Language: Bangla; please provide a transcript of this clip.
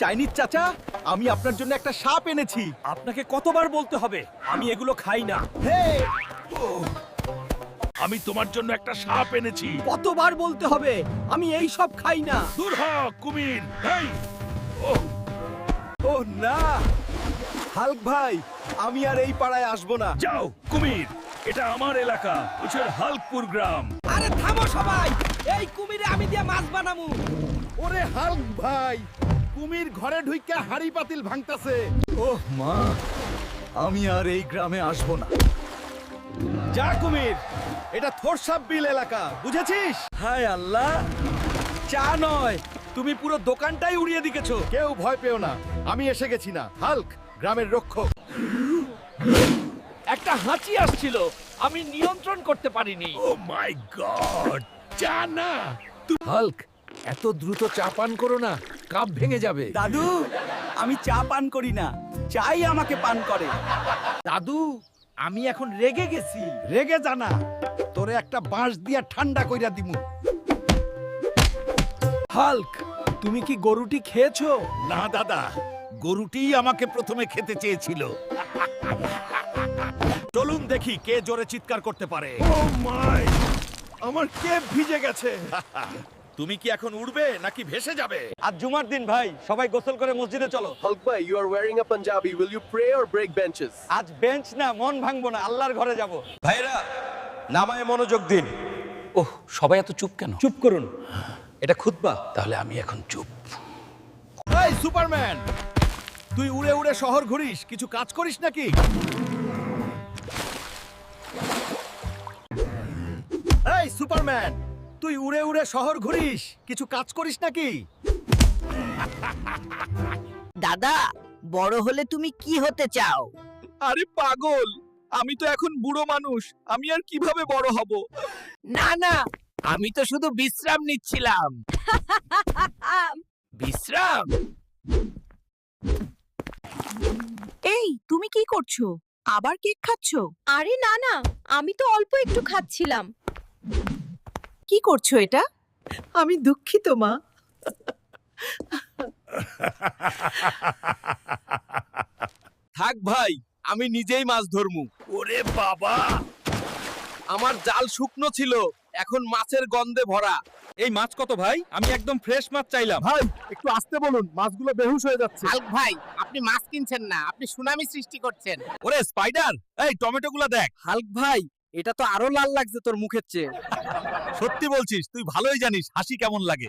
চাইনিজ চাচা, আমি আপনার জন্য একটা সাপ এনেছি। আপনাকে কতবার বলতে হবে আমি এগুলো খাই না? হে, আমি তোমার জন্য একটা সাপ এনেছি। কতবার বলতে হবে আমি এই সব খাই না। দূর হ কুমির। এই ও না, হাল্ক ভাই, আমি আর এই পাড়ায় আসবো না। যাও কুমির, এটা আমার এলাকা, উছের হালকপুর গ্রাম। আরে থামো সবাই, এই কুমিরে আমি দিয়ে মাছ বানামু। ওরে হাল্ক ভাই, কুমির ঘরে ঢুইকা হাড়ি পাতিল ভাঙতাছে। ওহ মা, আমি আর এই গ্রামে আসবো না। যা কুমির, এটা থোরসাব বিল এলাকা, বুঝেছিস? হায় আল্লাহ, চা নয়, তুমি পুরো দোকানটাই উড়িয়ে দিকেছো। কেউ ভয় পেও না, আমি এসে গেছি না। হাল্ক গ্রামের রক্ষক। একটা হাঁচি আসছিল, আমি নিয়ন্ত্রণ করতে পারিনি। ও মাই গড, জানা হাল্ক, এত দ্রুত চা পান করো না, কাপ ভেঙে যাবে। দাদু, আমি চা পান করি না, চাই আমাকে পান করে। দাদু, আমি এখন রেগে গেছি। রেগে জানা, তোরে একটা বাঁশ দিয়া ঠান্ডা কইরা দিমু। হাল্ক, তুমি কি গরুটি খেয়েছো? না দাদা, গরুটিই আমাকে প্রথমে খেতে চেয়েছিল। চলুন দেখি কে জোরে চিৎকার করতে পারে। ও মাই, আমার কেপ ভিজে গেছে। তুমি কি এখন উড়বে নাকি ভেসে যাবে? আজ জুমার দিন ভাই, সবাই গোসল করে মসজিদে চলো। Hulk bhai, you are wearing a Punjabi. Will you pray or break benches? আজ বেঞ্চ না, মন ভাঙবো না, আল্লাহর ঘরে যাব। ভাইরা, নামায় মনোযোগ দিন। ওহ, সবাই এত চুপ কেন? চুপ করুন, এটা খুতবা। তাহলে আমি এখন চুপ। এই সুপারম্যান, তুই উড়ে উড়ে শহর ঘুরিস, কিছু কাজ করিস নাকি? এই সুপারম্যান, তুই উড়ে উড়ে শহর ঘুরিস, কিছু কাজ করিস নাকি? দাদা, বড় হলে তুমি কি হতে চাও? আরে পাগল, আমি তো এখন বুড়ো মানুষ, আমি আর কিভাবে বড় হব? না না, আমি তো শুধু বিশ্রাম নিচ্ছিলাম। বিশ্রাম? এই, তুমি কি করছো? আবার কেক খাচ্ছো? আরে না না, আমি তো অল্প একটু খাচ্ছিলাম। কি করছো এটা? আমি দুঃখিত মা। থাক ভাই, আমি নিজেই মাছ ধরমু। ওরে বাবা, আমার জাল শুকনো ছিল, এখন মাছের গন্ধে ভরা। এই মাছ কত ভাই? আমি একদম ফ্রেশ মাছ চাইলাম। ভাই, একটু আসতে বলুন, মাছগুলো বেহুশ হয়ে যাচ্ছে। হাল্ক ভাই, আপনি মাছ কিনছেন না, আপনি সুনামি সৃষ্টি করছেন। ওরে স্পাইডার, এই টমেটোগুলো দেখ। হাল্ক ভাই, এটা তো আরো লাল লাগছে তোর মুখের চেয়ে। সত্যি বলছিস? তুই ভালোই জানিস হাসি কেমন লাগে।